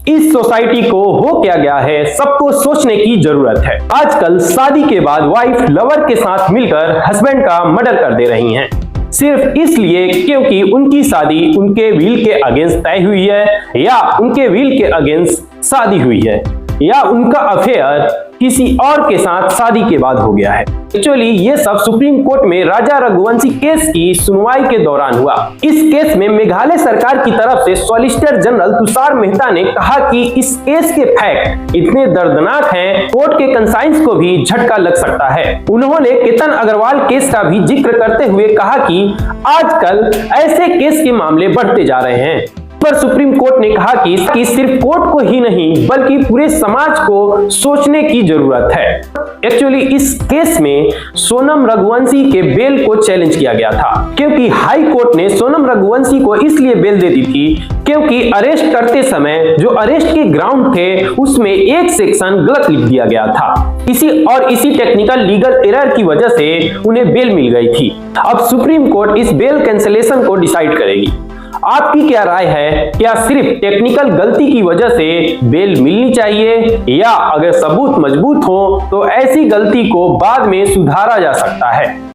इस सोसाइटी को हो क्या गया है, सबको सोचने की जरूरत है। आजकल शादी के बाद वाइफ लवर के साथ मिलकर हस्बैंड का मर्डर कर दे रही हैं, सिर्फ इसलिए क्योंकि उनकी शादी उनके विल के अगेंस्ट तय हुई है, या उनके विल के अगेंस्ट शादी हुई है, या उनका अफेयर किसी और के साथ शादी के बाद हो गया है। एक्चुअली ये सब सुप्रीम कोर्ट में राजा रघुवंशी केस की सुनवाई के दौरान हुआ। इस केस में मेघालय सरकार की तरफ से सॉलिसिटर जनरल तुषार मेहता ने कहा कि इस केस के फैक्ट इतने दर्दनाक हैं, कोर्ट के कंसाइंस को भी झटका लग सकता है। उन्होंने केतन अग्रवाल केस का भी जिक्र करते हुए कहा कि आजकल ऐसे केस के मामले बढ़ते जा रहे हैं, पर सुप्रीम कोर्ट ने कहा कि सिर्फ कोर्ट को ही नहीं बल्कि पूरे समाज को सोचने की जरूरत है। एक्चुअली इस केस में सोनम रघुवंशी के बेल को चैलेंज किया गया था, क्योंकि हाई कोर्ट ने सोनम रघुवंशी को इसलिए बेल दे दी थी क्योंकि अरेस्ट करते समय जो अरेस्ट के ग्राउंड थे उसमें एक सेक्शन गलत लिख दिया गया था। इसी टेक्निकल लीगल एरर की वजह से उन्हें बेल मिल गई थी। अब सुप्रीम कोर्ट इस बेल कैंसिलेशन को डिसाइड करेगी। आपकी क्या राय है? क्या सिर्फ टेक्निकल गलती की वजह से बेल मिलनी चाहिए, या अगर सबूत मजबूत हो तो ऐसी गलती को बाद में सुधारा जा सकता है?